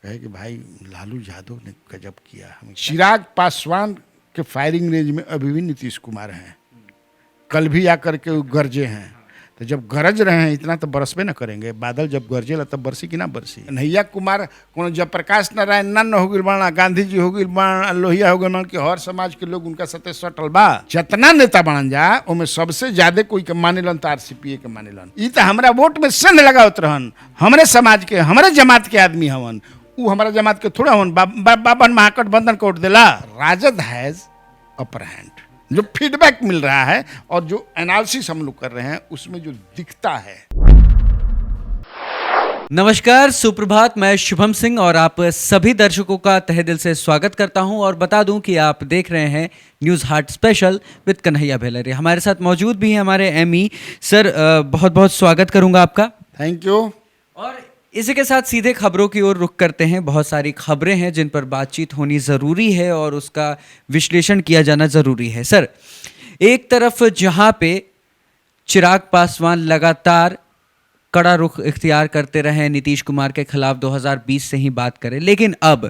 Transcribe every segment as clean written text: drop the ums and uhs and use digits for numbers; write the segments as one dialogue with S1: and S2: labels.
S1: कहे कि भाई लालू यादव ने गजब किया। हम चिराग पासवान के फायरिंग रेंज में अभी भी नीतीश कुमार हैं। कल भी आकर के गरजे हैं, तो जब गरज रहे हैं इतना तो बरसबे न करेंगे। बादल जब गरजेला तब बरसी कि ना बरसी। कन्हैया कुमार को जयप्रकाश नारायण नन्न हो गई बाण, गांधी जी हो गई बाण, लोहिया हो गए बाण कि हर समाज के लोग उनका सत्य सटल बा। जितना नेता बन जा उनमें सबसे ज्यादा कोई के मानेलन तो आरसीपीए के मानेलन। ई तो हमारा वोट में संध लगावत रहन, हमरे समाज के हमरे जमात के आदमी हवन, वो हमारा जमात के थोड़ा हवन। बाबन महागठबंधन को वोट दिला। Rajad has upper hand. जो फीडबैक मिल रहा है और जो एनालिसिस हम लोग कर रहे हैं उसमें जो दिखता है।
S2: नमस्कार, सुप्रभात। मैं शुभम सिंह और आप सभी दर्शकों का तहे दिल से स्वागत करता हूं और बता दूं कि आप देख रहे हैं news heart special with Kanhaiya Bhelari. हमारे साथ मौजूद भी हैं हमारे एमई सर। बहुत बहुत स्वागत करूंगा आपका।
S1: Thank you.
S2: और इसी के साथ सीधे खबरों की ओर रुख करते हैं। बहुत सारी खबरें हैं जिन पर बातचीत होनी ज़रूरी है और उसका विश्लेषण किया जाना ज़रूरी है। सर, एक तरफ जहां पे चिराग पासवान लगातार कड़ा रुख इख्तियार करते रहे, नीतीश कुमार के खिलाफ 2020 से ही बात करें, लेकिन अब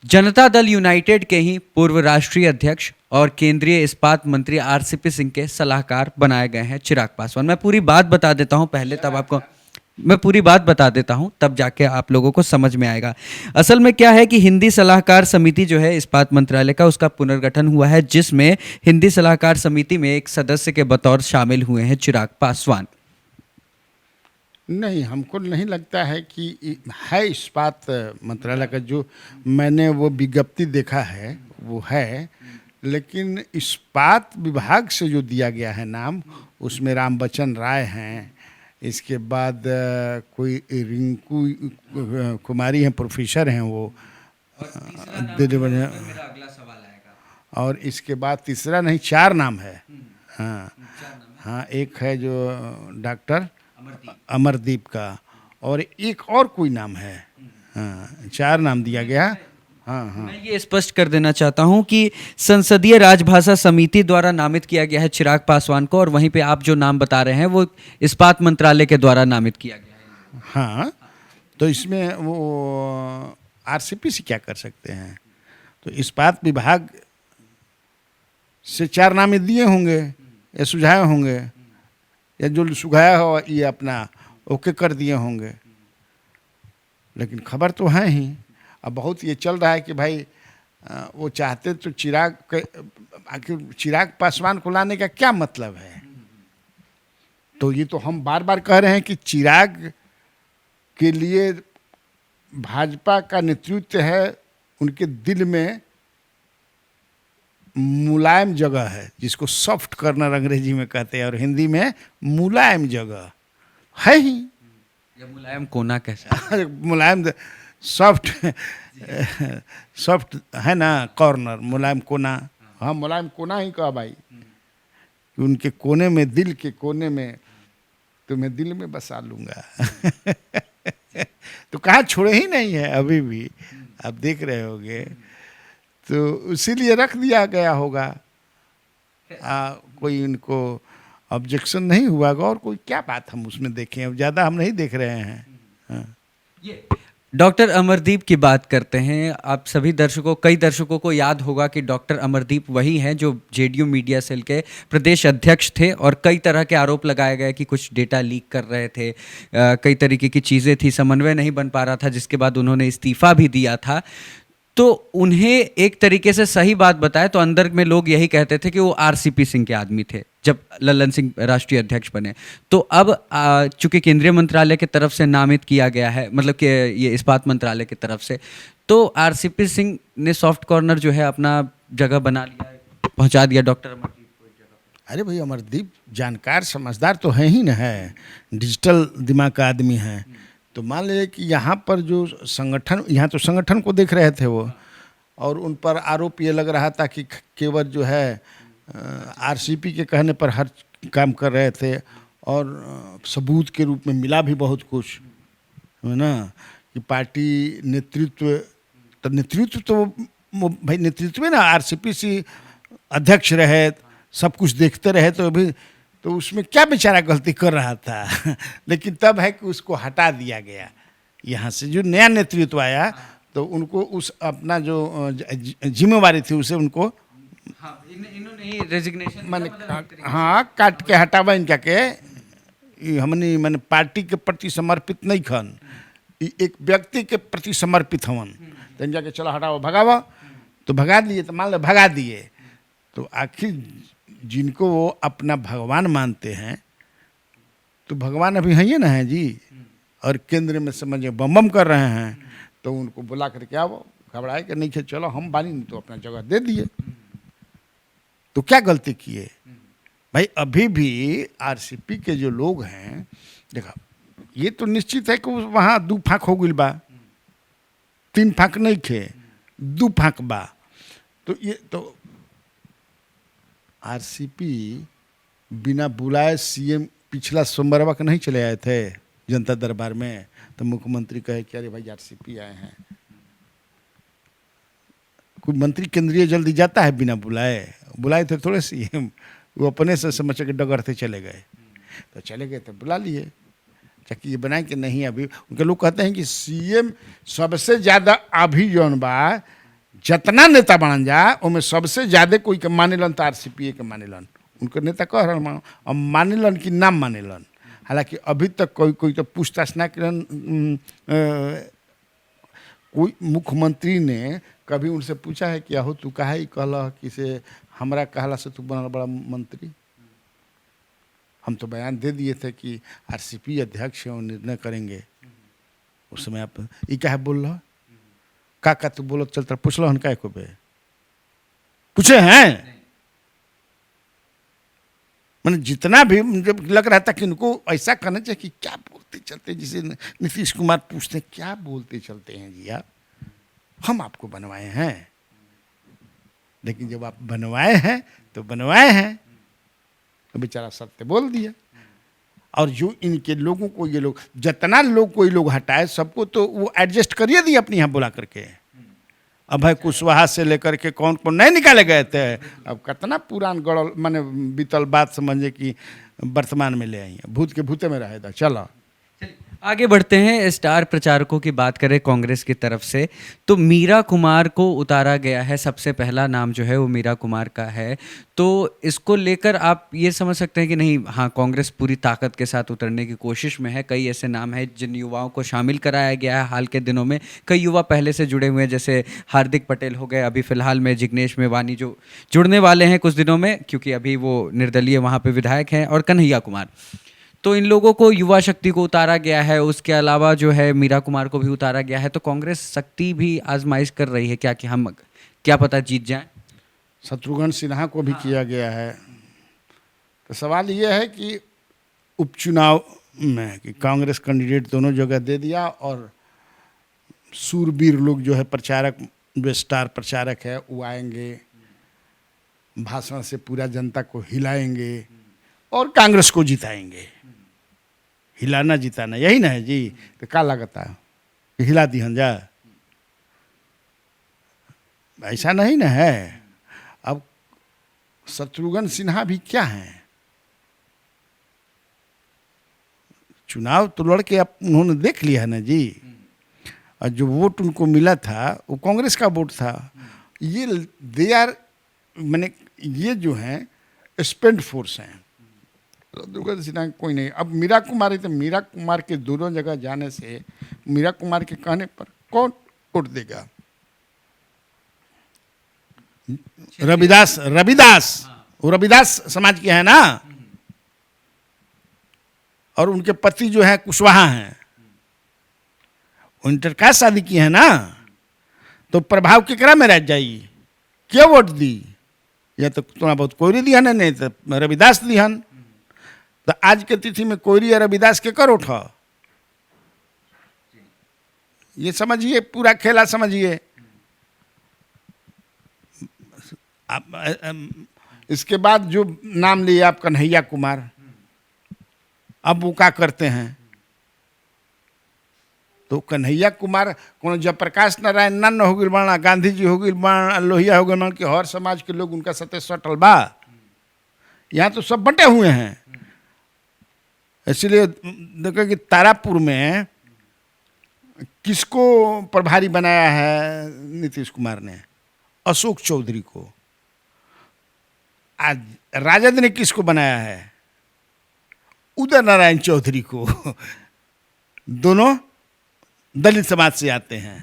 S2: जनता दल यूनाइटेड के ही पूर्व राष्ट्रीय अध्यक्ष और केंद्रीय इस्पात मंत्री आरसीपी सिंह के सलाहकार बनाए गए हैं चिराग पासवान। मैं पूरी बात बता देता हूं पहले, तब आपको मैं पूरी बात बता देता हूं, तब जाके आप लोगों को समझ में आएगा। असल में क्या है कि हिंदी सलाहकार समिति जो है इस्पात मंत्रालय का, उसका पुनर्गठन हुआ है, जिसमें हिंदी सलाहकार समिति में एक सदस्य के बतौर शामिल हुए हैं चिराग पासवान।
S1: नहीं, हमको नहीं लगता है कि है इस्पात मंत्रालय का। जो मैंने वो विज्ञप्ति देखा है वो है, लेकिन इस्पात विभाग से जो दिया गया है नाम, उसमें रामबच्चन राय हैं, इसके बाद कोई रिंकू कुमारी हैं, प्रोफेसर हैं वो। और इसके बाद तीसरा नहीं, 4 नाम है। हाँ, एक है जो डॉक्टर अमरदीप का, और एक और कोई नाम है। हाँ, 4 नाम दिया गया। हाँ।
S2: मैं ये स्पष्ट कर देना चाहता हूं कि संसदीय राजभाषा समिति द्वारा नामित किया गया है चिराग पासवान को, और वहीं पे आप जो नाम बता रहे हैं वो इस्पात मंत्रालय के द्वारा नामित किया गया है।
S1: हाँ, तो इसमें वो आरसीपी से क्या कर सकते हैं? तो इस्पात विभाग से 4 नाम दिए होंगे या सुझाए होंगे, या जो सुझाया हो ये अपना ओके कर दिए होंगे। लेकिन खबर तो है ही। अब बहुत ये चल रहा है कि भाई वो चाहते तो आखिर चिराग पासवान को लाने का क्या मतलब है? तो ये तो हम बार बार कह रहे हैं कि चिराग के लिए भाजपा का नेतृत्व है, उनके दिल में मुलायम जगह है, जिसको सॉफ्ट कॉर्नर अंग्रेजी में कहते हैं और हिंदी में मुलायम जगह है ही,
S2: या मुलायम कोना कैसे
S1: मुलायम सॉफ्ट है ना, कॉर्नर मुलायम कोना। हाँ, मुलायम कोना ही कहा भाई, कि उनके कोने में, दिल के कोने में तुम्हें दिल में बसा लूंगा। तो कहाँ छोड़े ही नहीं है अभी भी, आप देख रहे होगे। तो इसीलिए रख दिया गया होगा। कोई उनको ऑब्जेक्शन नहीं हुआ होगा, और कोई क्या बात हम उसमें देखें, अब ज़्यादा हम नहीं देख रहे हैं। हाँ।
S2: ये डॉक्टर अमरदीप की बात करते हैं। आप सभी कई दर्शकों को याद होगा कि डॉक्टर अमरदीप वही हैं जो जेडीयू मीडिया सेल के प्रदेश अध्यक्ष थे, और कई तरह के आरोप लगाए गए कि कुछ डेटा लीक कर रहे थे, कई तरीके की चीज़ें थी, समन्वय नहीं बन पा रहा था, जिसके बाद उन्होंने इस्तीफा भी दिया था। तो उन्हें एक तरीके से सही बात बताए तो अंदर में लोग यही कहते थे कि वो आरसीपी सिंह के आदमी थे जब लल्लन सिंह राष्ट्रीय अध्यक्ष बने। तो अब चूंकि केंद्रीय मंत्रालय की तरफ से नामित किया गया है, मतलब कि ये इस्पात मंत्रालय की तरफ से, तो आरसीपी सिंह ने सॉफ्ट कॉर्नर जो है अपना जगह बना लिया है, पहुंचा दिया डॉक्टर अमरदीप को एक जगह।
S1: अरे भाई, अमरदीप जानकार समझदार तो है ही न है, डिजिटल दिमाग का आदमी है। तो मान लीजिए कि यहाँ पर जो संगठन, यहाँ तो संगठन को देख रहे थे वो, और उन पर आरोप ये लग रहा था कि केवल जो है आरसीपी के कहने पर हर काम कर रहे थे, और सबूत के रूप में मिला भी बहुत कुछ, है ना, कि पार्टी नेतृत्व तो भाई नेतृत्व में ना, आरसीपी से अध्यक्ष रहे, सब कुछ देखते रहे, तो अभी तो उसमें क्या बेचारा गलती कर रहा था। लेकिन तब है कि उसको हटा दिया गया। यहाँ से जो नया नेतृत्व आया तो उनको उस अपना जो जिम्मेवारी थी उसे उनको
S2: हाँ, इन्होंने रेजिग्नेशन
S1: मैंने हाँ काट के हटावा इनका के हमने मैंने पार्टी के प्रति समर्पित नहीं खन, एक व्यक्ति के प्रति समर्पित हवन। तो इनका के चलो हटाओ भगावा, तो भगा दिए, तो मान लो भगा दिए, तो आखिर जिनको वो अपना भगवान मानते हैं तो भगवान अभी है ना है जी, और केंद्र में समझे बम बम कर रहे हैं, तो उनको बुला करके आओ, घबराए कि नहीं चलो हम बानी, नहीं तो अपना जगह दे दिए। तो क्या गलती किए भाई? अभी भी आरसीपी के जो लोग हैं, देखा ये तो निश्चित है कि वहाँ 2 फाक हो गई बा, 3 फाक नहीं थे, 2 फाक बा। तो ये तो आरसीपी बिना बुलाए सीएम पिछला सोमवार के नहीं चले आए थे जनता दरबार में, तो मुख्यमंत्री कहे कि अरे भाई आरसीपी आए हैं। कोई मंत्री केंद्रीय जल्दी जाता है बिना बुलाए? बुलाए थे थोड़े सीएम, वो अपने से समझ के डगरते चले गए, तो चले गए तो बुला लिए, चक्की ये बनाए कि नहीं। अभी उनके लोग कहते हैं कि सीएम सबसे ज़्यादा अभी जौन बा जितना नेता बन जा उनमें सबसे ज़्यादा कोई के मानेलन तो आरसीपी के मानेलन। उनके नेता कह रहा अब मानेलन कि नाम मानेलन, हालांकि अभी तक कोई तो पूछताछ ना करन। कोई मुख्यमंत्री ने कभी उनसे पूछा है कि आहो तू कहा ही कहला कि से हमरा कहला से तू बनल बड़ा मंत्री? हम तो बयान दे दिए थे कि आरसीपी अध्यक्ष है, निर्णय करेंगे। उस समय आप ये क्या है बोल रहा का तू बोलो चलता पूछ लो हन का को बे पूछे हैं? मैंने जितना भी जब लग रहा था कि इनको ऐसा करना चाहिए कि क्या बोलते चलते, जिसे नीतीश कुमार पूछते क्या बोलते चलते हैं जी आप, हम आपको बनवाए हैं। लेकिन जब आप बनवाए हैं तो बनवाए हैं, तो बेचारा सत्य बोल दिया। और जो इनके लोगों को ये लोग जितना लोग कोई लोग हटाए सबको तो वो एडजस्ट करिए दिए अपने यहाँ बुला करके। अभय कुशवाहा से लेकर के कौन कौन नहीं निकाले गए थे, अब कितना पुरान गड़ल माने बीतल बात समझे कि वर्तमान में ले आई, भूत के भूते में रहेगा। चलो
S2: आगे बढ़ते हैं। स्टार प्रचारकों की बात करें कांग्रेस की तरफ से, तो मीरा कुमार को उतारा गया है। सबसे पहला नाम जो है वो मीरा कुमार का है। तो इसको लेकर आप ये समझ सकते हैं कि नहीं, हाँ कांग्रेस पूरी ताकत के साथ उतरने की कोशिश में है। कई ऐसे नाम हैं जिन युवाओं को शामिल कराया गया है हाल के दिनों में। कई युवा पहले से जुड़े हुए हैं, जैसे हार्दिक पटेल हो गए, अभी फिलहाल में जिग्नेश मेवानी जो जुड़ने वाले हैं कुछ दिनों में, क्योंकि अभी वो निर्दलीय वहाँ पर विधायक हैं, और कन्हैया कुमार। तो इन लोगों को युवा शक्ति को उतारा गया है। उसके अलावा जो है मीरा कुमार को भी उतारा गया है। तो कांग्रेस शक्ति भी आजमाइश कर रही है क्या कि हम क्या पता जीत जाएं?
S1: शत्रुघ्न सिन्हा को भी किया गया है। तो सवाल ये है कि उपचुनाव में कि कांग्रेस कैंडिडेट दोनों जगह दे दिया, और सूरबीर लोग जो है प्रचारक, जो स्टार प्रचारक है वो आएंगे, भाषण से पूरा जनता को हिलाएंगे और कांग्रेस को जिताएंगे। हिलाना जिताना यही ना है जी। तो क्या लगता है हिला दी हम जा? ऐसा नहीं ना है। अब शत्रुघ्न सिन्हा भी क्या हैं, चुनाव तो लड़के अब उन्होंने देख लिया है ना जी, और जो वोट उनको मिला था वो कांग्रेस का वोट था। ये दे आर मैंने ये जो हैं स्पेंड फोर्स हैं। शत्रुघ्न सिन्हा कोई नहीं। अब मीरा कुमार है, तो मीरा कुमार के दोनों जगह जाने से मीरा कुमार के कहने पर कौन वोट देगा? रविदास वो रविदास समाज के हैं ना, और उनके पति जो है कुशवाहा हैं, इंटरकास्ट शादी की है ना, तो प्रभाव केकरा में रह जाई? क्या वोट दी? या तो थोड़ा बहुत कोयरी दिहन, नहीं तो रविदास दिहन। तो आज के तिथि में कोयरी या रविदास के कर उठा, ये समझिए पूरा खेला समझिए। इसके बाद जो नाम लिए आप कन्हैया कुमार, अब वो क्या करते हैं? तो कन्हैया कुमार कौन जयप्रकाश नारायण नन्न हो गई बाणा, गांधी जी हो गई बाणा, लोहिया हो गई, कि हर समाज के लोग उनका सत्य सटल बा। यहाँ तो सब बटे हुए हैं। इसलिए देखो कि तारापुर में किसको प्रभारी बनाया है नीतीश कुमार ने? अशोक चौधरी को। आज राजद ने किसको बनाया है? उदय नारायण चौधरी को। दोनों दलित समाज से आते हैं।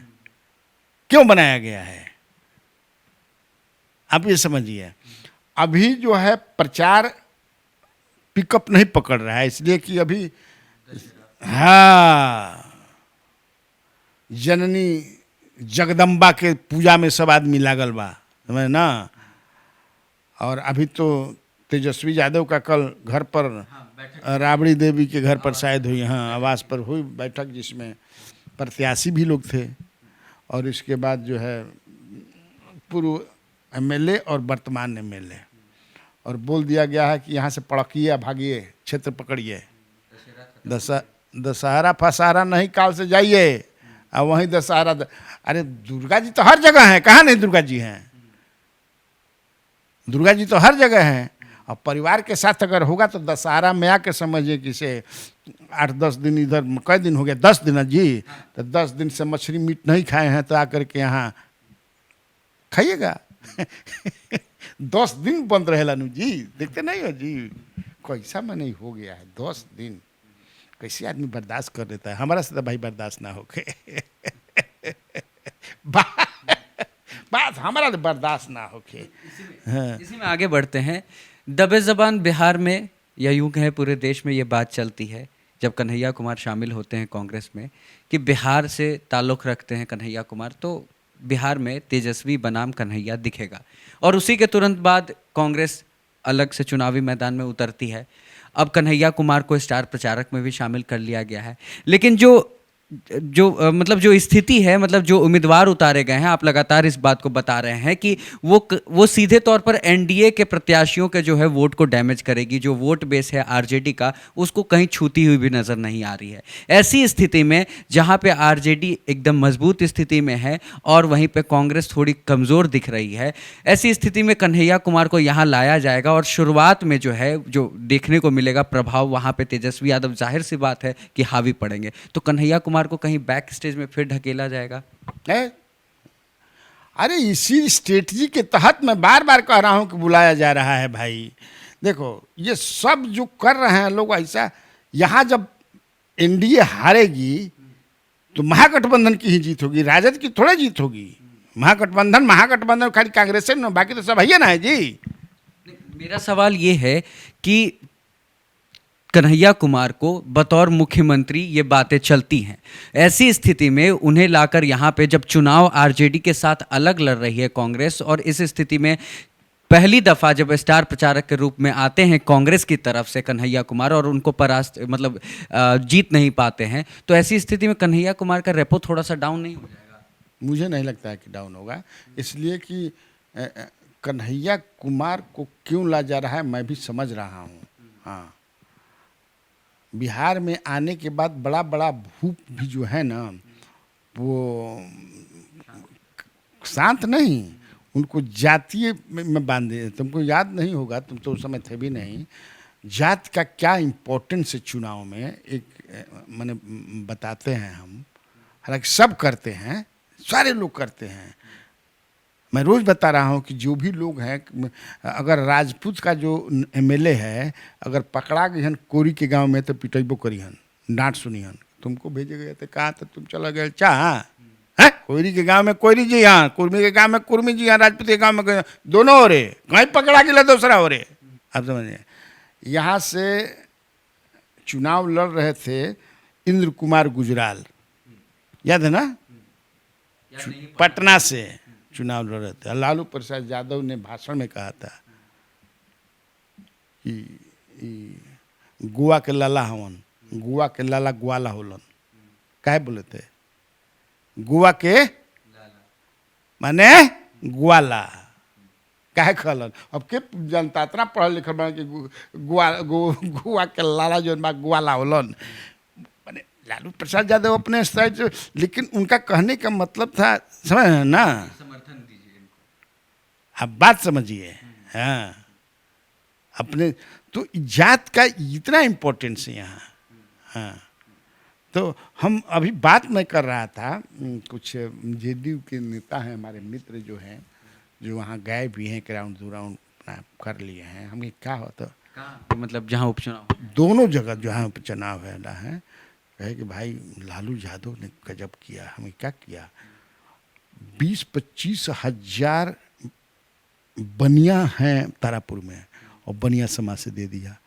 S1: क्यों बनाया गया है आप ये समझिए। अभी जो है प्रचार पिकअप नहीं पकड़ रहा है, इसलिए कि अभी हाँ जननी जगदम्बा के पूजा में सब आदमी लागल बा, समझ ना। और अभी तो तेजस्वी यादव का कल घर पर राबड़ी देवी के घर पर शायद हुई, हाँ आवास पर हुई बैठक, जिसमें प्रत्याशी भी लोग थे। और इसके बाद जो है पूर्व एमएलए और वर्तमान एमएलए, और बोल दिया गया है कि यहाँ से पड़किए, भागिए, क्षेत्र पकड़िए, दशहरा फसहरा नहीं, काल से जाइए और वहीं दशहरा अरे दुर्गा जी तो हर जगह हैं, कहाँ नहीं दुर्गा जी हैं? दुर्गा जी तो हर जगह हैं। और परिवार के साथ अगर होगा तो दशहरा में आके समझिए कि से 8-10 दिन, इधर कई दिन हो गया, 10 दिन जी, तो 10 दिन से मछली मीट नहीं खाए हैं, तो आकर के यहाँ खाइएगा। 10 दिन बंद रहे लानू जी, देखते नहीं हो जी कैसा में नहीं हो गया है 10 दिन। कैसे आदमी बर्दाश्त कर लेता है? हमारा से तो भाई बर्दाश्त ना होके बात हमारा तो बर्दाश्त ना होके। हाँ।
S2: इसी में आगे बढ़ते हैं। दबे ज़बान बिहार में, या यूं कहें पूरे देश में ये बात चलती है जब कन्हैया कुमार शामिल होते हैं कांग्रेस में, कि बिहार से ताल्लुक़ रखते हैं कन्हैया कुमार, तो बिहार में तेजस्वी बनाम कन्हैया दिखेगा। और उसी के तुरंत बाद कांग्रेस अलग से चुनावी मैदान में उतरती है। अब कन्हैया कुमार को स्टार प्रचारक में भी शामिल कर लिया गया है। लेकिन मतलब जो स्थिति है, मतलब जो उम्मीदवार उतारे गए हैं, आप लगातार इस बात को बता रहे हैं कि वो सीधे तौर पर एनडीए के प्रत्याशियों के जो है वोट को डैमेज करेगी। जो वोट बेस है आरजेडी का, उसको कहीं छूती हुई भी नज़र नहीं आ रही है। ऐसी स्थिति में जहां पे आरजेडी एकदम मजबूत स्थिति में है और वहीं पे कांग्रेस थोड़ी कमज़ोर दिख रही है, ऐसी स्थिति में कन्हैया कुमार को यहाँ लाया जाएगा और शुरुआत में जो है जो देखने को मिलेगा प्रभाव, वहाँ पे तेजस्वी यादव जाहिर सी बात है कि हावी पड़ेंगे। तो कन्हैया कुमार को कहीं बैक स्टेज में फिर ढकेला जाएगा
S1: है? अरे इसी स्ट्रेटजी के तहत मैं बार बार कह रहा हूं कि बुलाया जा रहा है भाई। देखो ये सब जो कर रहे हैं लोग ऐसा, यहां जब एनडीए हारेगी तो महागठबंधन की ही जीत होगी, राजद की थोड़ी जीत होगी। महागठबंधन खाली कांग्रेस से ना, बाकी तो सब है ना है जी।
S2: मेरा सवाल ये है कि कन्हैया कुमार को बतौर मुख्यमंत्री ये बातें चलती हैं, ऐसी स्थिति में उन्हें लाकर यहाँ पे जब चुनाव आरजेडी के साथ अलग लड़ रही है कांग्रेस, और इस स्थिति में पहली दफ़ा जब स्टार प्रचारक के रूप में आते हैं कांग्रेस की तरफ से कन्हैया कुमार और उनको परास्त मतलब जीत नहीं पाते हैं, तो ऐसी स्थिति में कन्हैया कुमार का रेपो थोड़ा सा डाउन नहीं हो जाएगा?
S1: मुझे नहीं लगता है कि डाउन होगा, इसलिए कि कन्हैया कुमार को क्यों ला जा रहा है मैं भी समझ रहा हूँ। हाँ, बिहार में आने के बाद बड़ा बड़ा भूप भी जो है ना, वो शांत नहीं, उनको जातीय में बांधे। तुमको याद नहीं होगा, तुम तो उस समय थे भी नहीं, जात का क्या इम्पोर्टेंस है चुनाव में, एक माने बताते हैं हम, हालांकि सब करते हैं, सारे लोग करते हैं। मैं रोज़ बता रहा हूँ कि जो भी लोग हैं, अगर राजपूत का जो एमएलए है अगर पकड़ा गई हन कोरी के गांव में तो पिटेबो करी हन, डांट सुनी हन, तुमको भेजे गए थे, कहा तो तुम चला गए चाह है कोयरी के गांव में कोयरी जी, हाँ कुर्मी के गांव में कुर्मी जी, हाँ राजपूत के गांव में दोनों हो रहे, कहीं पकड़ा गया दूसरा हो रहे। आप समझिए, यहाँ से चुनाव लड़ रहे थे इंद्र कुमार गुजराल, याद है ना, पटना से चुनाव लड़ रहे थे। लालू प्रसाद यादव ने भाषण में कहा था कि गोवा के लाला हवन, गोवा के लाला ग्वाला होलन। काहे बोले थे? गोवा के माने ग्वाला काहे कहलन? अब के जनता इतना पढ़ल लिखल बना कि गोवा के लाला जो ग्वाला होलन, माने लालू प्रसाद यादव अपने स्टाइल से, लेकिन उनका कहने का मतलब था, समझ ना, आप बात समझिए। हाँ, अपने तो जात का इतना इम्पोर्टेंस है यहाँ। हाँ, तो हम अभी बात मैं कर रहा था, कुछ जेडीयू के नेता हैं हमारे मित्र जो हैं, जो वहाँ गए भी हैं, ग्राउंड राउंड अपना कर लिए हैं। हमें क्या होता,
S2: तो मतलब जहाँ उपचुनाव
S1: दोनों जगह जहाँ चुनाव है कहे कि भाई लालू यादव ने गजब किया। हमें क्या किया, 20-25 हजार बनिया हैं तारापुर में और बनिया समाज से दे दिया।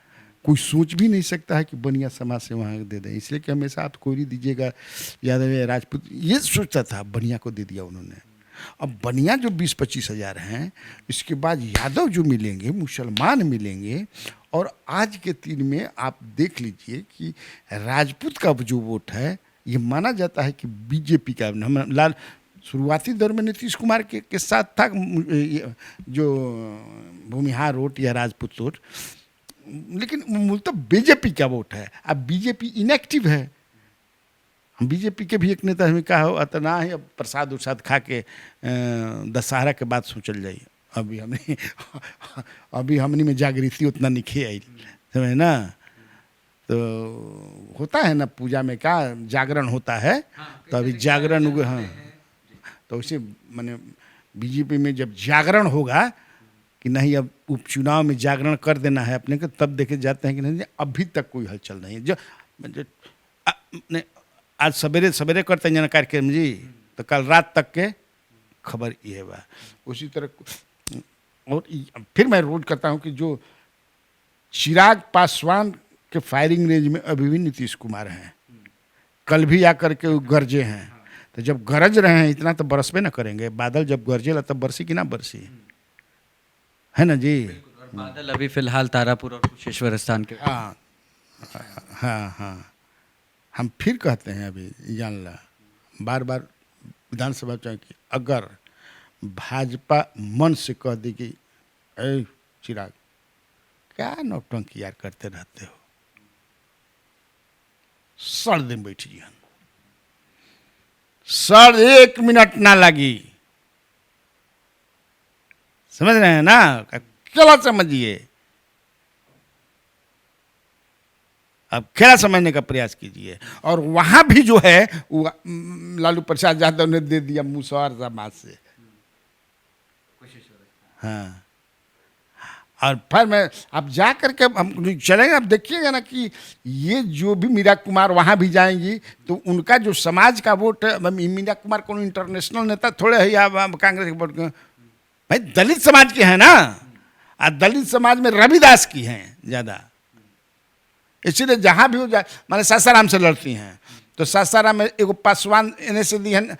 S1: कोई सोच भी नहीं सकता है कि बनिया समाज से वहाँ दे दें, इसलिए कि हमेशा आप कोई दीजिएगा, यादव या राजपूत, ये सोचता था, बनिया को दे दिया उन्होंने। अब बनिया जो 20-25 हजार हैं, इसके बाद यादव जो मिलेंगे, मुसलमान मिलेंगे, और आज के 3 में आप देख लीजिए कि राजपूत का जो वोट है, ये माना जाता है कि बीजेपी का। लाल शुरुआती दौर में नीतीश कुमार के साथ था जो भूमिहार वोट या राजपूत वोट, लेकिन मूलतः बीजेपी का वोट है। अब बीजेपी इनएक्टिव है। हम बीजेपी के भी एक नेता हमें कहा हो अतना ही, अब प्रसाद उरसाद खा के दशहरा के बाद सोचल जाइए। अभी हमने में जागृति उतना निखे आई, समझ ना। तो होता है ना पूजा में क्या जागरण होता है, तो अभी जागरण हुए। हाँ, तो उसे मैंने बीजेपी में जब जागरण होगा कि नहीं अब उपचुनाव में जागरण कर देना है अपने को, तब देखे जाते हैं कि नहीं अभी तक कोई हलचल नहीं है। जो आज सवेरे सवेरे करते हैं जना कार्यक्रम जी, तो कल रात तक के खबर ये बा। उसी तरह और फिर मैं रोज करता हूँ कि जो चिराग पासवान के फायरिंग रेंज में अभी भी नीतीश कुमार हैं। कल भी आकर के वो गरजे हैं, तो जब गरज रहे हैं इतना तो बरसबे ना करेंगे। बादल जब गरजेला तब बरसी कि ना बरसी, है ना जी।
S2: बादल अभी फिलहाल तारापुर और कुशेश्वर स्थान के।
S1: हाँ हाँ हाँ, हम फिर कहते हैं अभी जान ला, बार बार विधानसभा चुनाव की अगर भाजपा मन से कह दी कि ए चिराग क्या नौटंकी यार करते रहते हो, सड़ दिन बैठ जी, सड़ 1 मिनट ना लगी, समझ रहे हैं ना, खेला समझिए। अब खेला समझने का प्रयास कीजिए। और वहां भी जो है वो लालू प्रसाद यादव ने दे दिया मुसहर समाज से। हाँ, और फिर मैं अब जा करके हम चलेंगे, अब देखिएगा ना कि ये जो भी मीरा कुमार वहाँ भी जाएंगी तो उनका जो समाज का वोट है, मीरा कुमार को इंटरनेशनल नेता थोड़े है या कांग्रेस के वोट भाई दलित समाज के हैं ना, और दलित समाज में रविदास की हैं ज़्यादा। इसीलिए जहाँ भी हो जाए, माने सासाराम से लड़ती हैं तो सासाराम में एगो पासवान इन्हें से दी है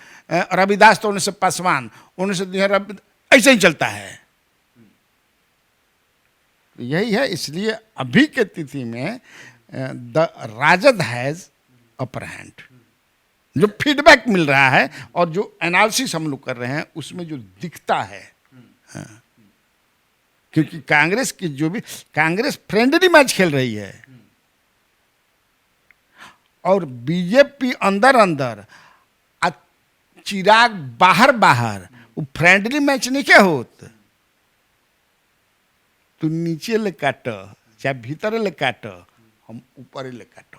S1: रविदास, तो उन्हें से पासवान, उन्हें से दी है ऐसे ही चलता है। यही है, इसलिए अभी के तिथि में the Rajad has upper hand. जो फीडबैक मिल रहा है और जो एनालिसिस हम लोग कर रहे हैं उसमें जो दिखता है, हाँ। क्योंकि कांग्रेस की जो भी, कांग्रेस फ्रेंडली मैच खेल रही है और बीजेपी अंदर अंदर, चिराग बाहर बाहर, वो फ्रेंडली मैच नहीं क्या होता। तू नीचे ले काटो चाहे भीतर ले काटो, हम ऊपर ले काटो।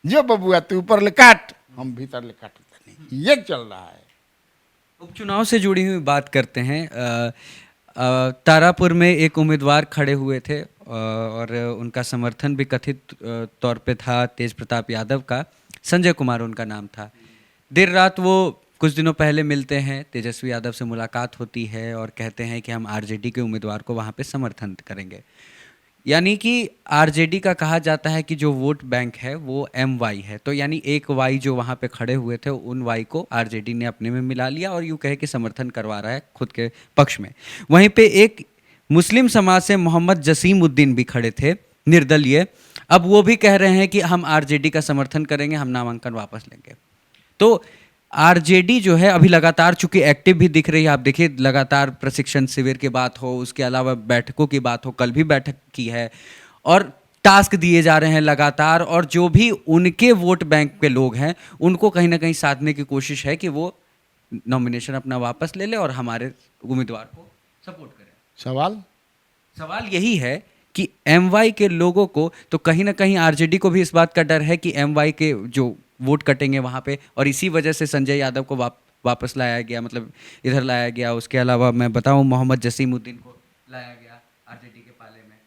S1: जो बबुआ तू ऊपर ले काट, हम भीतर ले काटो, नहीं ये चल रहा है।
S2: उपचुनाव से जुड़ी हुई बात करते हैं। तारापुर में एक उम्मीदवार खड़े हुए थे और उनका समर्थन भी कथित तौर पे था तेज प्रताप यादव का, संजय कुमार उनका नाम था। देर रात वो कुछ दिनों पहले मिलते हैं, तेजस्वी यादव से मुलाकात होती है और कहते हैं कि हम आरजेडी के उम्मीदवार को वहाँ पे समर्थन करेंगे। यानी कि आरजेडी का कहा जाता है कि जो वोट बैंक है वो MY है, तो यानी एक वाई जो वहाँ पे खड़े हुए थे उन वाई को आरजेडी ने अपने में मिला लिया और यूँ कहे कि समर्थन करवा रहा है खुद के पक्ष में। वहीं पे एक मुस्लिम समाज से मोहम्मद जसीम उद्दीन भी खड़े थे निर्दलीय, अब वो भी कह रहे हैं कि हम आरजेडी का समर्थन करेंगे, हम नामांकन वापस लेंगे। तो आरजेडी जो है अभी लगातार चूंकि एक्टिव भी दिख रही है, आप देखिए लगातार प्रशिक्षण शिविर की बात हो, उसके अलावा बैठकों की बात हो, कल भी बैठक की है और टास्क दिए जा रहे हैं लगातार, और जो भी उनके वोट बैंक के लोग हैं उनको कहीं ना कहीं साधने की कोशिश है कि वो नॉमिनेशन अपना वापस ले ले और हमारे उम्मीदवार को सपोर्ट करें।
S1: सवाल
S2: यही है कि एमवाई के लोगों को, तो कहीं ना कहीं आरजेडी को भी इस बात का डर है कि एमवाई के जो वोट कटेंगे वहाँ पे, और इसी वजह से संजय यादव को वापस लाया गया, मतलब इधर लाया गया। उसके अलावा मैं बताऊं, मोहम्मद जसीमुद्दीन को लाया गया आरजेडी के पाले में।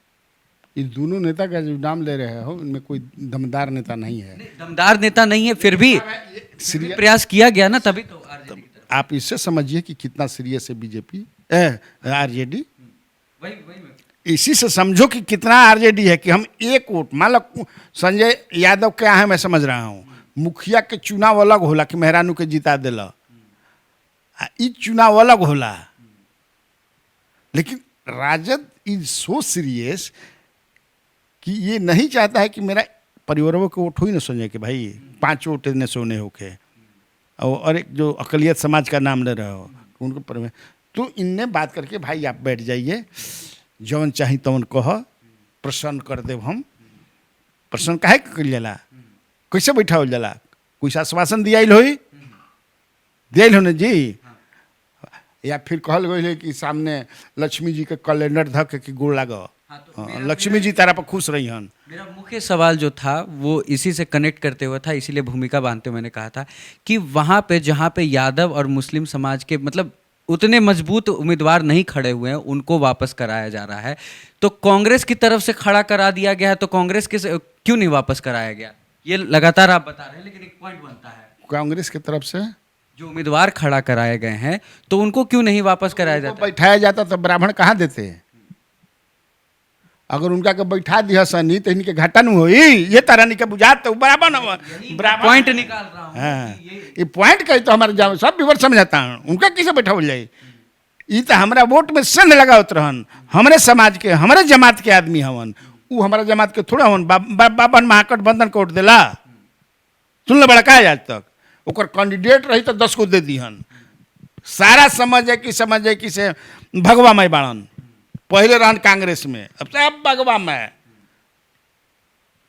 S1: इस दोनों नेता का जो नाम ले रहे हो, इनमें कोई दमदार नेता नहीं है।
S2: दमदार नेता नहीं है, फिर भी प्रयास किया गया ना, तभी तो आरजेडी की तरफ।
S1: आप इससे समझिए कि कितना सीरियस है बीजेपी, आरजेडी।
S2: वही वही मैं
S1: इसी से समझो कि कितना आरजेडी है कि हम एक वोट, मान लो संजय यादव क्या है मैं समझ रहा हूँ, मुखिया के चुनाव अलग होला कि मेहरानू के जिता दिला, ई चुनाव अलग होला। लेकिन राजद इज सो सीरियस कि ये नहीं चाहता है कि मेरा परिवारों को वोट हो ही ना संजय कि भाई 5 वोट ने सोने होके, और एक जो अकलियत समाज का नाम ले रहे हो उनको पर, तो इनने बात करके भाई आप बैठ जाइए, जौन चाही तवन कह, प्रसन्न कर देव हम। प्रसन्न काहे कर जाला, कैसे बैठा हो जाला, कुछ आश्वासन दिया होई, दिया हो ना जी, या फिर कहल गई कि सामने लक्ष्मी जी के कैलेंडर धक के गोड़ लागो, लक्ष्मी जी तारा पर खुश रही हन।
S2: मेरा मुख्य सवाल जो था वो इसी से कनेक्ट करते हुए था, इसीलिए भूमिका बांधते हुए मैंने कहा था कि वहाँ पे जहाँ पे यादव और मुस्लिम समाज के मतलब उतने मजबूत उम्मीदवार नहीं खड़े हुए हैं, उनको वापस कराया जा रहा है। तो कांग्रेस की तरफ से खड़ा करा दिया गया है, तो कांग्रेस के क्यों नहीं वापस कराया गया, ये लगातार आप बता रहे हैं, लेकिन एक पॉइंट बनता है
S1: कांग्रेस की तरफ से
S2: जो उम्मीदवार खड़ा कराए गए हैं, तो उनको क्यों नहीं वापस कराया जाता?
S1: बैठाया जाता तो ब्राह्मण कहाँ देते हैं? अगर उनका के बैठा दिया सनी तो इनके घाटा नहीं होई, ये तरह नहीं के बुझात तो बराबर न
S2: पॉइंट निकाल रहा हूं।
S1: हाँ, ये पॉइंट कही तो हमारे जाओ सब विवर समझाता हूँ, उनका किसे बैठा हो जाए, ये तो हमारा वोट में संग लगावत रहन, हमारे समाज के हमारे जमात के आदमी हवन, वो हमारा जमात के थोड़ा हवन, बाबन महागठबंधन को वोट दिला, सुन ले बड़का आज तक ओकर कैंडिडेट रही तो 10 को दे दीहन, सारा समझ है कि से भगवा मई बाड़न, पहले रहन कांग्रेस में, अब सब भगवा में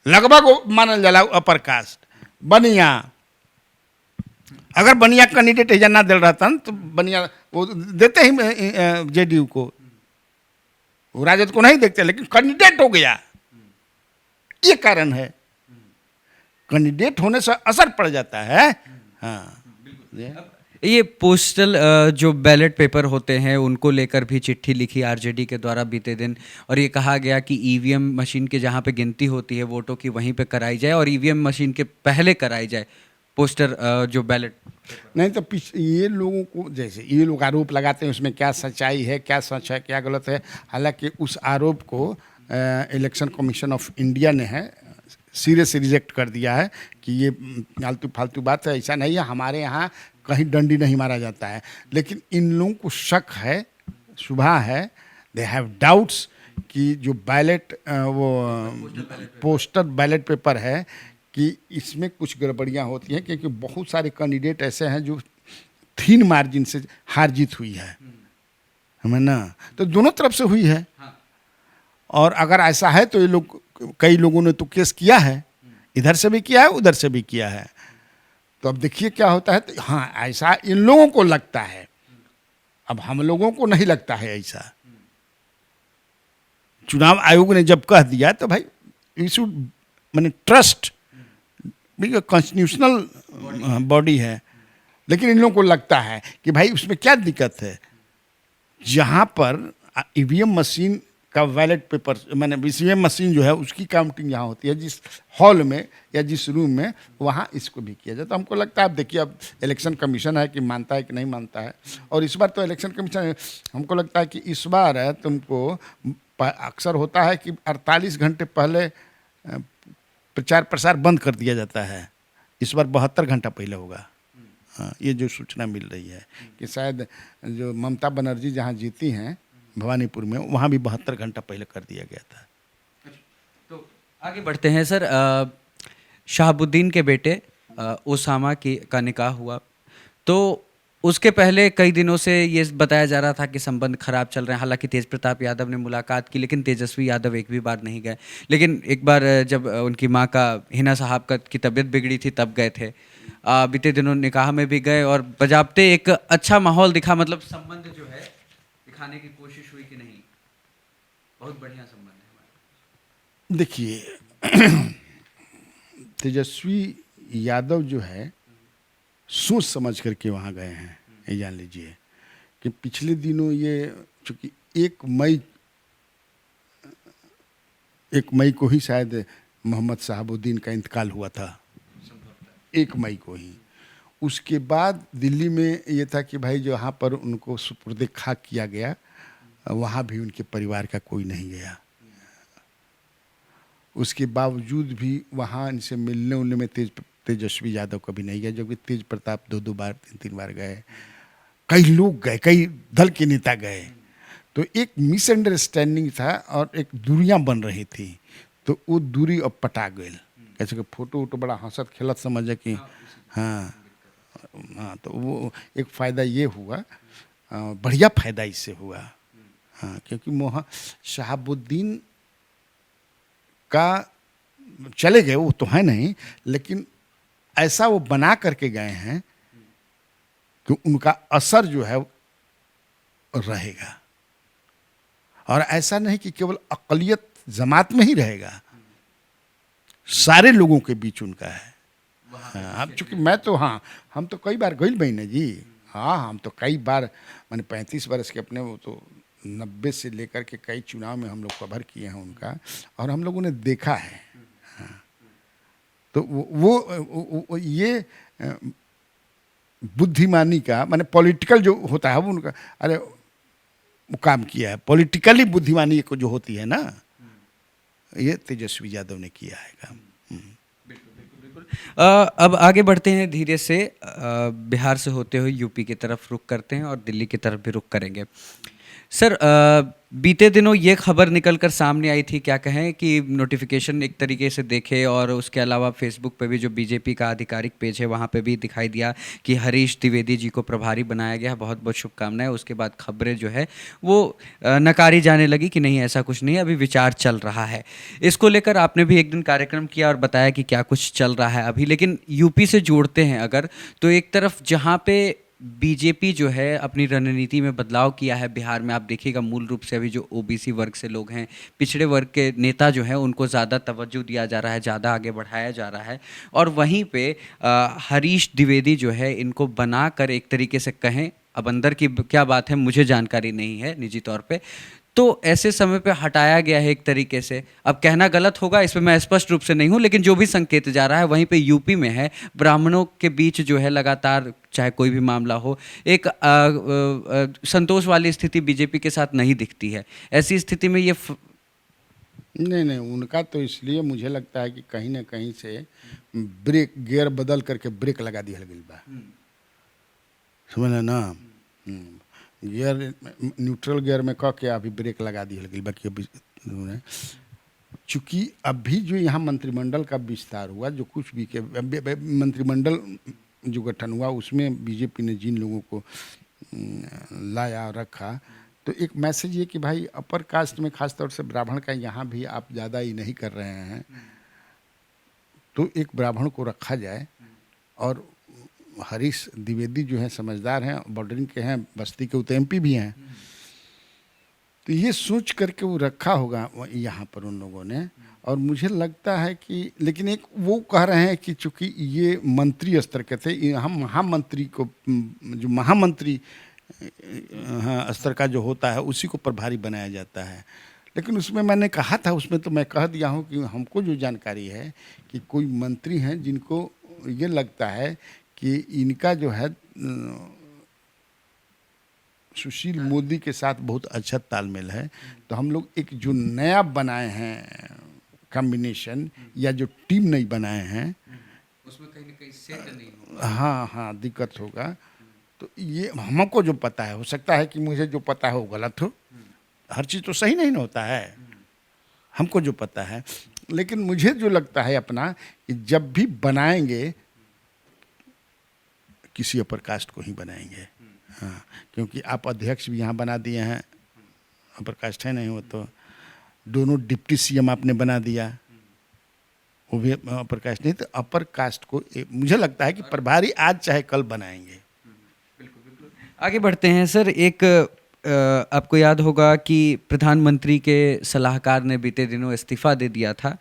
S1: लगभग मानल जाला अपर कास्ट बनिया। अगर बनिया कैंडिडेट एजा ना दिल रहता तो बनिया वो देते ही जेडीयू को, वो राजद को नहीं देखते, लेकिन कैंडिडेट हो गया, ये कारण है, कैंडिडेट होने से असर पड़ जाता है। हाँ,
S2: ये पोस्टल जो बैलेट पेपर होते हैं उनको लेकर भी चिट्ठी लिखी आरजेडी के द्वारा बीते दिन, और ये कहा गया कि ईवीएम मशीन के जहाँ पे गिनती होती है वोटों की वहीं पे कराई जाए, और ईवीएम मशीन के पहले कराई जाए पोस्टर जो बैलेट।
S1: नहीं तो ये लोगों को, जैसे ये लोग आरोप लगाते हैं उसमें क्या सच्चाई है, क्या सच है, क्या गलत है, हालांकि उस आरोप को इलेक्शन कमीशन ऑफ इंडिया ने है सीरियस रिजेक्ट कर दिया है कि ये फालतू बात है, ऐसा नहीं है, हमारे यहाँ कहीं डंडी नहीं मारा जाता है। लेकिन इन लोगों को शक है, शुबा है, दे हैव डाउट्स कि जो बैलेट वो पोस्टर बैलेट पेपर है कि इसमें कुछ गड़बड़ियाँ होती हैं, क्योंकि बहुत सारे कैंडिडेट ऐसे हैं जो थीन मार्जिन से हार जीत हुई है, हमें ना, तो दोनों तरफ से हुई है। और अगर ऐसा है तो ये लोग, कई लोगों ने तो केस किया है, इधर से भी किया है उधर से भी किया है, तो अब देखिए क्या होता है। तो हाँ, ऐसा इन लोगों को लगता है, अब हम लोगों को नहीं लगता है ऐसा। चुनाव आयोग ने जब कह दिया तो भाई यू शुड माने ट्रस्ट, कॉन्स्टिट्यूशनल बॉडी है, लेकिन इन लोगों को लगता है कि भाई उसमें क्या दिक्कत है, जहाँ पर ईवीएम मशीन का बैलेट पेपर मैंने ईवीएम मशीन जो है उसकी काउंटिंग यहाँ होती है, जिस हॉल में या जिस रूम में, वहाँ इसको भी किया जाए। तो हमको लगता है, अब देखिए अब इलेक्शन कमीशन है कि मानता है कि नहीं मानता है, और इस बार तो इलेक्शन कमीशन, हमको लगता है कि इस बार है तुमको अक्सर होता है कि 48 घंटे पहले प्रचार प्रसार बंद कर दिया जाता है, इस बार 72 घंटा पहले होगा। हाँ, ये जो सूचना मिल रही है कि शायद जो ममता बनर्जी जहाँ जीती हैं भवानीपुर में, वहाँ भी 72 घंटा पहले कर दिया गया था।
S2: तो आगे बढ़ते हैं सर। शहाबुद्दीन के बेटे ओसामा का निकाह हुआ, तो उसके पहले कई दिनों से ये बताया जा रहा था कि संबंध खराब चल रहे हैं। हालांकि तेज प्रताप यादव ने मुलाकात की, लेकिन तेजस्वी यादव एक भी बार नहीं गए। लेकिन एक बार जब उनकी माँ का, हिना साहब की तबीयत बिगड़ी थी, तब गए थे। बीते दिनों निकाह में भी गए और बजाबते एक अच्छा माहौल दिखा, मतलब संबंध जो है दिखाने की कोशिश हुई कि नहीं, बहुत बढ़िया संबंध है हमारा।
S1: देखिए, तेजस्वी यादव जो है सोच समझ करके वहाँ गए हैं। ये जान लीजिए कि पिछले दिनों ये चूंकि 1 मई को ही शायद मोहम्मद शहाबुद्दीन का इंतकाल हुआ था, 1 मई को ही। उसके बाद दिल्ली में ये था कि भाई जो यहाँ पर उनको सुपुर्द खाक किया गया, वहाँ भी उनके परिवार का कोई नहीं गया। उसके बावजूद भी वहाँ इनसे मिलने उलने में तेजस्वी यादव कभी नहीं गए, जबकि तेज प्रताप 2-2 बार 3-3 बार गए, कई लोग गए, कई दल के नेता गए। तो एक मिसअंडरस्टैंडिंग था और एक दूरियां बन रही थी, तो वो दूरी अब पटा गई। कैसे कि फोटो वोटो बड़ा हंसत खेलत समझे कि हाँ हाँ, तो वो एक फ़ायदा ये हुआ, बढ़िया फ़ायदा इससे हुआ। हाँ, क्योंकि शहाबुद्दीन का चले गए, वो तो है नहीं, लेकिन ऐसा वो बना करके गए हैं कि उनका असर जो है रहेगा। और ऐसा नहीं कि केवल अक़लियत जमात में ही रहेगा, सारे लोगों के बीच उनका है। हाँ, अब चूंकि मैं तो हाँ, हम तो कई बार गई बहन जी। हाँ, हम तो कई बार, मैंने 35 वर्ष के अपने, वो तो 90 से लेकर के कई चुनाव में हम लोग कवर किए हैं उनका, और हम लोगों ने देखा है। हाँ, तो वो ये बुद्धिमानी का माने पॉलिटिकल जो होता है वो उनका, अरे वो काम किया है। पॉलिटिकली बुद्धिमानी को जो होती है ना, ये तेजस्वी यादव ने किया है काम।
S2: अब आगे बढ़ते हैं धीरे से, बिहार से होते हुए यूपी की तरफ रुख करते हैं और दिल्ली की तरफ भी रुख करेंगे। सर, बीते दिनों ये खबर निकल कर सामने आई थी, क्या कहें कि नोटिफिकेशन एक तरीके से देखे, और उसके अलावा फेसबुक पे भी जो बीजेपी का आधिकारिक पेज है वहाँ पे भी दिखाई दिया कि हरीश द्विवेदी जी को प्रभारी बनाया गया। बहुत बहुत शुभकामनाएं। उसके बाद खबरें जो है वो नकारी जाने लगी कि नहीं, ऐसा कुछ नहीं, अभी विचार चल रहा है। इसको लेकर आपने भी एक दिन कार्यक्रम किया और बताया कि क्या कुछ चल रहा है अभी। लेकिन यूपी से जोड़ते हैं अगर, तो एक तरफ जहाँ पे बीजेपी जो है अपनी रणनीति में बदलाव किया है बिहार में, आप देखिएगा मूल रूप से अभी जो ओबीसी वर्ग से लोग हैं, पिछड़े वर्ग के नेता जो हैं, उनको ज़्यादा तवज्जो दिया जा रहा है, ज़्यादा आगे बढ़ाया जा रहा है। और वहीं पे हरीश द्विवेदी जो है, इनको बना कर एक तरीके से कहें, अब अंदर की क्या बात है मुझे जानकारी नहीं है निजी तौर पे, तो ऐसे समय पे हटाया गया है एक तरीके से। अब कहना गलत होगा, इसमें मैं स्पष्ट रूप से नहीं हूँ, लेकिन जो भी संकेत जा रहा है वहीं पे यूपी में है, ब्राह्मणों के बीच जो है लगातार, चाहे कोई भी मामला हो, एक संतोष वाली स्थिति बीजेपी के साथ नहीं दिखती है। ऐसी स्थिति में ये
S1: नहीं, उनका तो इसलिए मुझे लगता है कि कहीं ना कहीं से ब्रेक गियर बदल करके ब्रेक लगा दिया गई बा, समझ ना। गियर न्यूट्रल गियर में कह के अभी ब्रेक लगा दी गई बाकी अभी चूँकि अभी जो यहाँ मंत्रिमंडल का विस्तार हुआ, जो कुछ भी के मंत्रिमंडल जो गठन हुआ, उसमें बीजेपी ने जिन लोगों को लाया रखा, तो एक मैसेज ये कि भाई अपर कास्ट में खासतौर से ब्राह्मण का यहाँ भी आप ज़्यादा ही नहीं कर रहे हैं, तो एक ब्राह्मण को रखा जाए। और हरीश द्विवेदी जो हैं समझदार हैं, बॉर्डरिंग के हैं, बस्ती के तो एमपी भी हैं, तो ये सोच करके वो रखा होगा यहाँ पर उन लोगों ने। और मुझे लगता है कि, लेकिन एक वो कह रहे हैं कि चूंकि ये मंत्री स्तर के थे, हम महामंत्री को, जो महामंत्री हाँ स्तर का जो होता है उसी को प्रभारी बनाया जाता है। लेकिन उसमें मैंने कहा था, उसमें तो मैं कह दिया हूँ कि हमको जो जानकारी है कि कोई मंत्री हैं जिनको ये लगता है कि इनका जो है सुशील मोदी के साथ बहुत अच्छा तालमेल है, तो हम लोग एक जो नया बनाए हैं कॉम्बिनेशन या जो टीम नहीं बनाए हैं
S2: उसमें कहीं ना कहीं सेट नहीं होगा।
S1: हाँ, दिक्कत होगा। तो ये हमको जो पता है, हो सकता है कि मुझे जो पता है वो गलत हो, हर चीज़ तो सही नहीं होता है, हमको जो पता है। लेकिन मुझे जो लगता है अपना, कि जब भी बनाएंगे किसी अपर कास्ट को ही बनाएंगे। हाँ, क्योंकि आप अध्यक्ष भी यहाँ बना दिए हैं, अपर कास्ट है नहीं वो, तो दोनों डिप्टी सीएम आपने बना दिया, वो भी अपर कास्ट नहीं, तो अपर कास्ट को मुझे लगता है कि प्रभारी आज चाहे कल बनाएंगे।
S2: आगे बढ़ते हैं सर, एक आपको याद होगा कि प्रधानमंत्री के सलाहकार ने बीते दिनों इस्तीफा दे दिया था।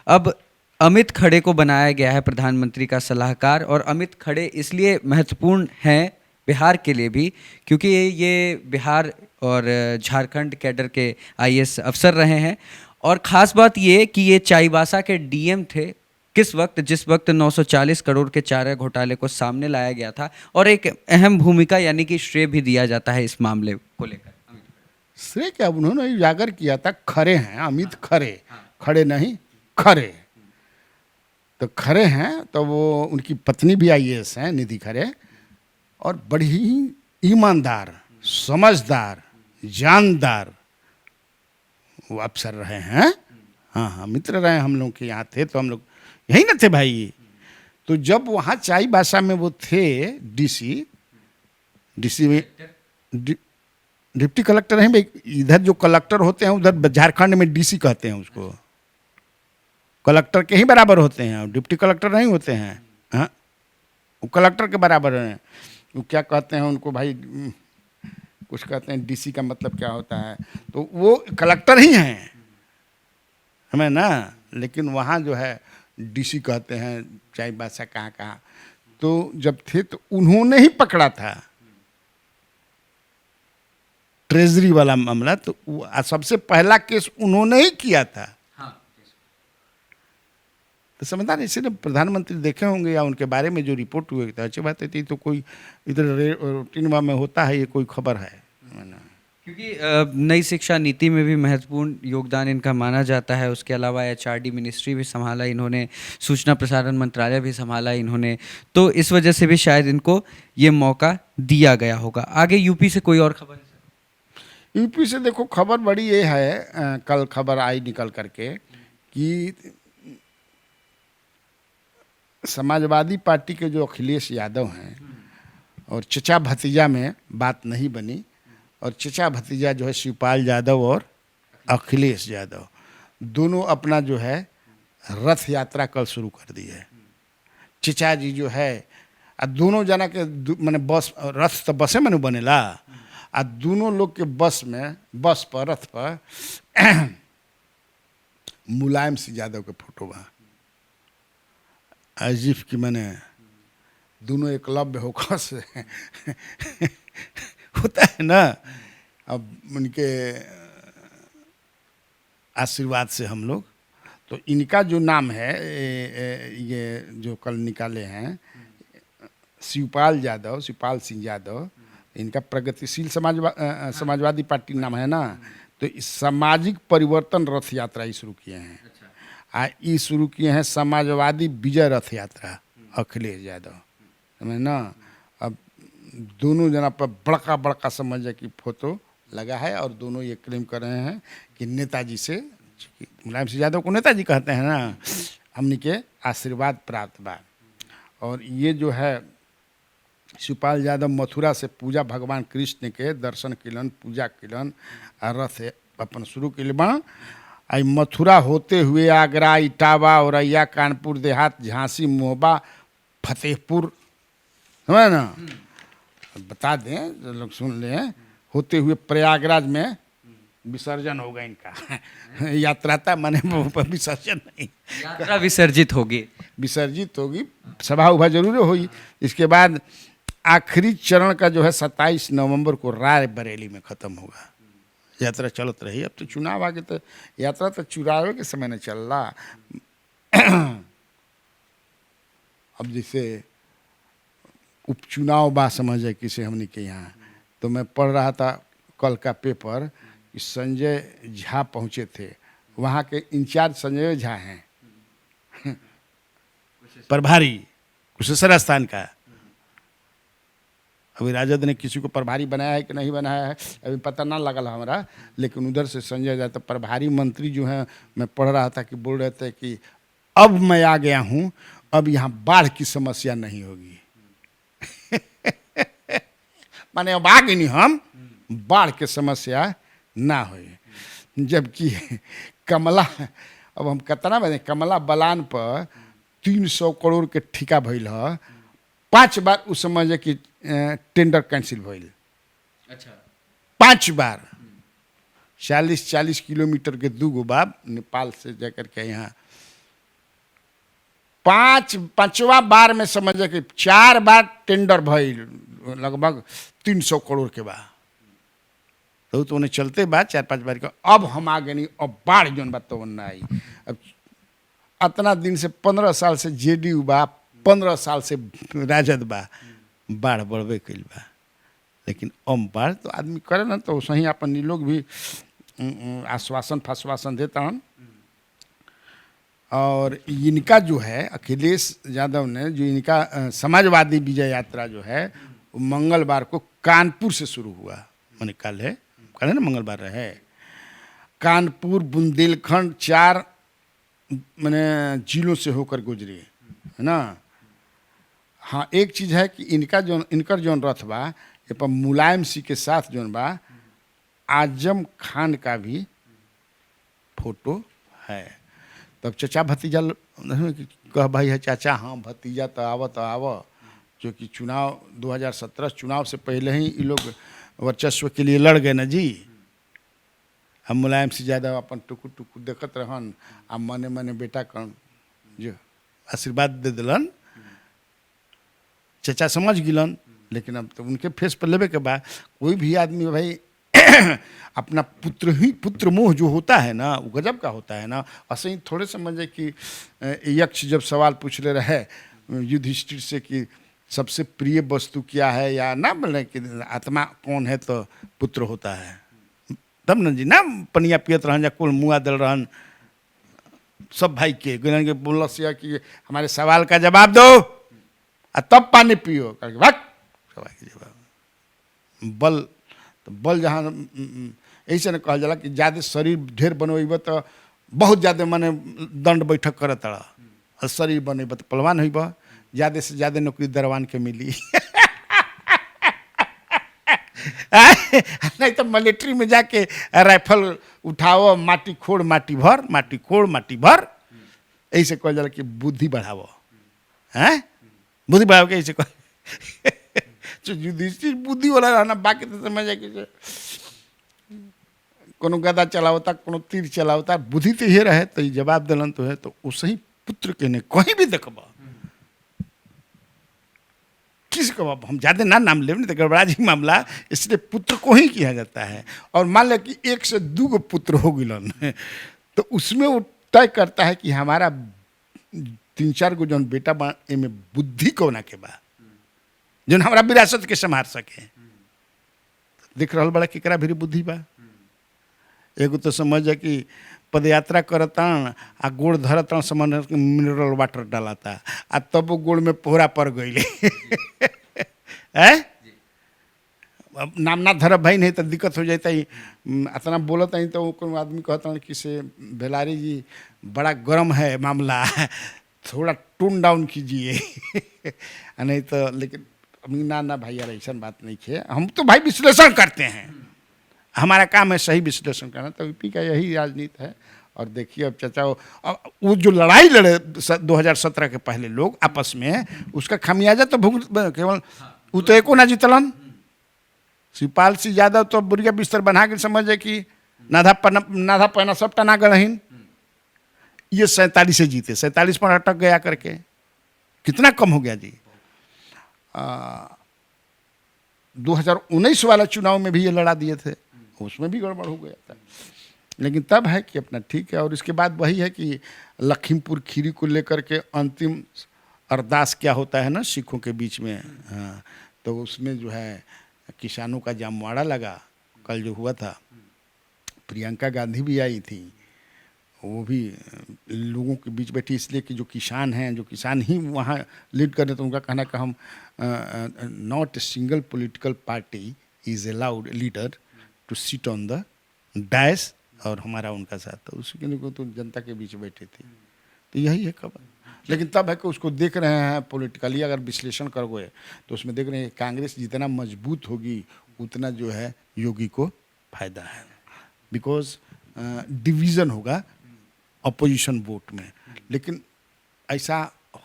S2: अब अमित खड़े को बनाया गया है प्रधानमंत्री का सलाहकार, और अमित खड़े इसलिए महत्वपूर्ण हैं बिहार के लिए भी क्योंकि ये बिहार और झारखंड कैडर के आईएएस अफसर रहे हैं। और ख़ास बात ये कि ये चाईबासा के डीएम थे जिस वक्त 940 करोड़ के चारा घोटाले को सामने लाया गया था, और एक अहम भूमिका यानी कि श्रेय भी दिया जाता है इस मामले को लेकर।
S1: श्रेय क्या, उन्होंने उजागर किया था। खरे हैं अमित खरे, खड़े नहीं खरे। तो खरे हैं तो वो उनकी पत्नी भी आईएएस हैं निधि खरे, और बड़ी ही ईमानदार, समझदार, जानदार वो अफसर रहे हैं। हाँ, मित्र रहे हम लोग के यहाँ थे, तो हम लोग यही ना थे भाई। तो जब वहाँ चाईबासा में वो थे डीसी में डिप्टी कलेक्टर नहीं भाई, इधर जो कलेक्टर होते हैं उधर झारखंड में डीसी कहते हैं उसको, कलेक्टर के ही बराबर होते हैं, डिप्टी कलेक्टर नहीं होते हैं। हाँ, वो कलेक्टर के बराबर हैं। वो क्या कहते हैं उनको भाई, कुछ कहते हैं डीसी का मतलब क्या होता है, तो वो कलेक्टर ही हैं हमें ना, लेकिन वहाँ जो है डीसी कहते हैं चाईबासा कहाँ। तो जब थे तो उन्होंने ही पकड़ा था ट्रेजरी वाला मामला, तो सबसे पहला केस उन्होंने ही किया था। तो समझदार, इसीलिए प्रधानमंत्री देखे होंगे या उनके बारे में जो रिपोर्ट हुई तो अच्छी बात थी। तो कोई इधर रूटीन में होता है, ये कोई खबर है ना,
S2: क्योंकि नई शिक्षा नीति में भी महत्वपूर्ण योगदान इनका माना जाता है। उसके अलावा एचआरडी मिनिस्ट्री भी संभाला इन्होंने, सूचना प्रसारण मंत्रालय भी संभाला इन्होंने, तो इस वजह से भी शायद इनको ये मौका दिया गया होगा। आगे यूपी से कोई और खबर है?
S1: यूपी से देखो खबर बड़ी ये है, कल खबर आई निकल करके कि समाजवादी पार्टी के जो अखिलेश यादव हैं और चचा भतीजा में बात नहीं बनी, और चचा भतीजा जो है शिवपाल यादव और अखिलेश यादव दोनों अपना जो है रथ यात्रा कल शुरू कर दी है। चचा जी जो है दोनों जना के माने बस, रथ तो बसे में बनेला, आ दोनों लोग के बस पर रथ पर मुलायम सिंह यादव के फोटो बा, अजीब की मैंने दोनों एकलव्य होकर से होता है ना। अब उनके आशीर्वाद से हम लोग, तो इनका जो नाम है ये जो कल निकाले हैं शिवपाल सिंह यादव, इनका प्रगतिशील समाजवादी पार्टी नाम है ना। तो इस सामाजिक परिवर्तन रथ यात्रा ही शुरू किए हैं। ये शुरू किए हैं समाजवादी विजय रथ यात्रा अखिलेश यादव, समझ ना। अब दोनों जना पर बड़का समझ की फोटो लगा है, और दोनों ये क्लेम कर रहे हैं कि नेताजी से, मुलायम सिंह यादव को नेताजी कहते हैं ना, हमने के आशीर्वाद प्राप्त बा। और ये जो है शिवपाल यादव मथुरा से पूजा भगवान कृष्ण के दर्शन किलन, पूजा किलन और रथ अपन शुरू के बा। आई मथुरा होते हुए आगरा, इटावा, औरैया, कानपुर देहात, झांसी, मोहबा, फतेहपुर, समझ ना। बता दें जो लोग सुन लें, होते हुए प्रयागराज में विसर्जन होगा इनका। यात्रा था माने विसर्जन नहीं,
S2: यात्रा विसर्जित होगी,
S1: सभा उभा जरूर होगी। इसके बाद आखिरी चरण का जो है 27 नवंबर को रायबरेली में खत्म होगा। यात्रा चलत रही। अब तो चुनाव आगे, तो यात्रा तो चुनाव के समय न चल रहा। अब जैसे उपचुनाव बा समझे किसे हमने के यहाँ, तो मैं पढ़ रहा था कल का पेपर कि संजय झा पहुँचे थे, वहाँ के इंचार्ज संजय झा हैं, प्रभारी कुशेश्वर स्थान का। अभी राजद ने किसी को प्रभारी बनाया है कि नहीं बनाया है अभी पता ना लगल हमारा, लेकिन उधर से संजय झा तो प्रभारी मंत्री जो हैं, मैं पढ़ रहा था कि बोल रहे थे कि अब मैं आ गया हूँ, अब यहाँ बाढ़ की समस्या नहीं होगी। माने अब आ गए नहीं हम, बाढ़ की समस्या ना हो। जबकि कमला, अब हम कितना बने, कमला बलान पर 300 करोड़ के ठिका भइल है, 5 बार उस समय कि टेंडर कैंसिल भइल।
S2: अच्छा,
S1: 5 बार 40-40 किलोमीटर के 2 गो बाप नेपाल से जाकर के यहाँ 5वां बार में समझे कि 4 बार टेंडर भइल लगभग 300 करोड़ के बाद तो उन्हें चलते बाद 4-5 बार का अब हम आ गए नहीं अब बाढ़ जोन बात तो ना आई अब अतना दिन से 15 साल से जेडीयू बा 15 साल से राजद बा बाढ़ बढ़बे कइल बा लेकिन अब बाढ़ तो आदमी करे ना तो सही अपन लोग भी आश्वासन फाश्वासन देता हन और इनका जो है अखिलेश यादव ने जो इनका समाजवादी विजय यात्रा जो है वो मंगलवार को कानपुर से शुरू हुआ मैंने कल है ना मंगलवार रहे कानपुर बुंदेलखंड 4 मैंने जिलों से होकर गुजरी है ना। हाँ एक चीज़ है कि इनकर जौन रथ बा ये पर मुलायम सिंह के साथ जौन बा आजम खान का भी फोटो है। तब चचा भतीजा कह भाई है चाचा हाँ भतीजा तो आव जो कि चुनाव 2017 चुनाव से पहले ही ये लोग वर्चस्व के लिए लड़ गए ना जी। हम मुलायम से ज़्यादा अपन टुकुर टुकुर देखत रहन आ मने मने बेटा कन जो आशीर्वाद दे दिलन चचा समझ गिलन लेकिन अब तो उनके फेस पर लेवे के बाद कोई भी आदमी भाई अपना पुत्र मोह जो होता है ना वो गजब का होता है ना। ऐसे ही थोड़े समझे कि यक्ष जब सवाल पूछ ले रहे युधिष्ठिर से कि सबसे प्रिय वस्तु क्या है या ना बोले कि आत्मा कौन है तो पुत्र होता है तब न जी ना पनिया पियत रहन या कुल मुआ दल रहन सब भाई के बोल से कि हमारे सवाल का जवाब दो और तब पानी पियो करके भाग सवाल के जवाब बल तो बल जहाँ ऐसे न कहा जाला कि ज़्यादा शरीर ढेर बनवेब तो बहुत ज़्यादा माने दंड बैठक कर तड़ा और शरीर बनेब तो पलवान होब ज़्यादा से ज़्यादा नौकरी दरवान के मिली नहीं तो मिलिट्री में जाके राइफल उठाओ माटी खोड़ माटी भर ऐसे कहा जाला कि बुद्धि बढ़ाओ हैं बुद्धि बढ़ाओ के ऐसे कह युधिष्ठिर बुद्धि वाला रहना बाकी तो समझ कि कोनो गदा चलावता कोनो तीर चलावता बुद्धि तो ये रहे तो जवाब दिलन तो है तो उसे ही पुत्र के ने कहीं भी देखबा किसी को हम ज़्यादा ना नाम ले नहीं तो गड़बड़ाजी मामला इसलिए पुत्र को ही किया जाता है। और मान लें कि 1 से 2 गो पुत्र हो गिलन तो उसमें वो तय करता है कि हमारा 3-4 गो जौन बेटा बा में बुद्धि को ना के बा जो हमारा विरासत के संभाल सके दिख रहा बड़ा केकरा भी बुद्धि बा। एगो तो समझ है कि पदयात्रा करता आ गोड़ धरता समझ मिनरल वाटर डालता आ तब वो गोड़ में पोहरा पड़ गई है नाम ना धरब भाई नहीं तो दिक्कत हो जाता ही इतना बोलता ही तो कोई आदमी कहता कि से बेलारी जी बड़ा गर्म है मामला थोड़ा टोन डाउन कीजिए नहीं तो लेकिन ना भाई यार ऐसा बात नहीं है हम तो भाई विश्लेषण करते हैं हमारा काम है सही विश्लेषण करना। तो यूपी का यही राजनीति है। और देखिए अब चाचा वो जो लड़ाई लड़े 2017 के पहले लोग आपस में उसका खामियाजा तो भुग केवल वो तो एको ना जीतलन शिवपाल सिंह यादव तो बुढ़िया बिस्तर बना के समझे कि नाधा पहना सब टना गढ़हीन ये 47 से जीते 47 पर अटक गया करके कितना कम हो गया जी। 2019 वाला चुनाव में भी ये लड़ा दिए थे उसमें भी गड़बड़ हो गया था लेकिन तब है कि अपना ठीक है। और इसके बाद वही है कि लखीमपुर खीरी को लेकर के अंतिम अरदास क्या होता है ना सिखों के बीच में हाँ तो उसमें जो है किसानों का जमवाड़ा लगा कल जो हुआ था प्रियंका गांधी भी आई थी वो भी लोगों के बीच बैठी इसलिए कि जो किसान हैं जो किसान ही वहाँ लीड कर रहे तो उनका कहना कि हम not a single political party is allowed leader to sit on the dash और हमारा उनका साथ तो उसके लिए तो जनता के बीच बैठे थे तो यही है खबर। लेकिन तब है कि उसको देख रहे हैं पॉलिटिकली अगर विश्लेषण करोगे तो उसमें देख रहे हैं कांग्रेस जितना मजबूत होगी उतना जो है योगी को फायदा है बिकॉज डिवीज़न होगा अपोजिशन वोट में। लेकिन ऐसा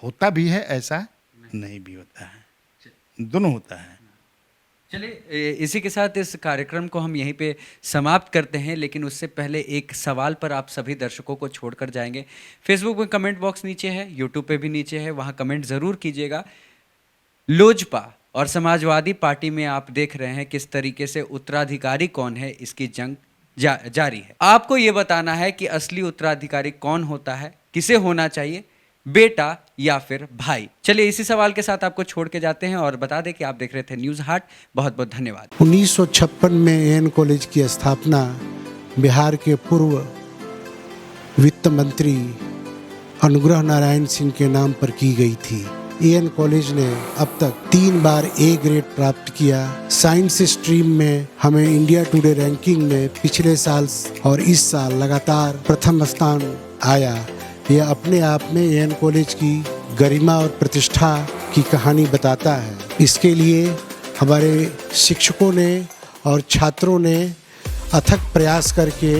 S1: होता भी है ऐसा नहीं भी होता है दोनों होता है
S2: चलिए इसी के साथ इस कार्यक्रम को हम यहीं पे समाप्त करते हैं, लेकिन उससे पहले एक सवाल पर आप सभी दर्शकों को छोड़कर जाएंगे। फेसबुक में कमेंट बॉक्स नीचे है, यूट्यूब पे भी नीचे है, वहाँ कमेंट ज़रूर कीजिएगा। लोजपा और समाजवादी पार्टी में आप देख रहे हैं किस तरीके से उत्तराधिकारी कौन है, इसकी जंग जारी है। आपको ये बताना है कि असली उत्तराधिकारी कौन होता है, किसे होना चाहिए, बेटा या फिर भाई। चलिए इसी सवाल के साथ आपको छोड़ के जाते हैं और बता दें कि आप देख रहे थे न्यूज़ हाट। बहुत बहुत धन्यवाद।
S3: 1956 में एएन कॉलेज की स्थापना बिहार के पूर्व वित्त मंत्री अनुग्रह नारायण सिंह के नाम पर की गई थी। एएन कॉलेज ने अब तक 3 बार ए ग्रेड प्राप्त किया। साइंस स्ट्रीम में हमें इंडिया टुडे रैंकिंग में पिछले साल और इस साल लगातार प्रथम स्थान आया। यह अपने आप में एएन कॉलेज की गरिमा और प्रतिष्ठा की कहानी बताता है। इसके लिए हमारे शिक्षकों ने और छात्रों ने अथक प्रयास करके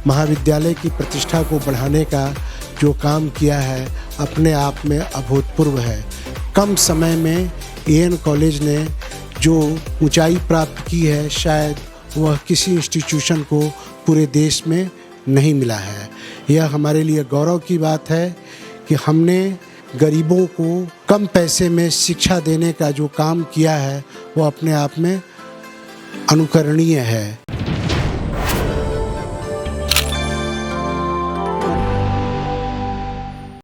S3: महाविद्यालय की प्रतिष्ठा को बढ़ाने का जो काम किया है अपने आप में अभूतपूर्व है। कम समय में एएन कॉलेज ने जो ऊंचाई प्राप्त की है शायद वह किसी इंस्टीट्यूशन को पूरे देश में नहीं मिला है। यह हमारे लिए गौरव की बात है कि हमने गरीबों को कम पैसे में शिक्षा देने का जो काम किया है वो अपने आप में अनुकरणीय है।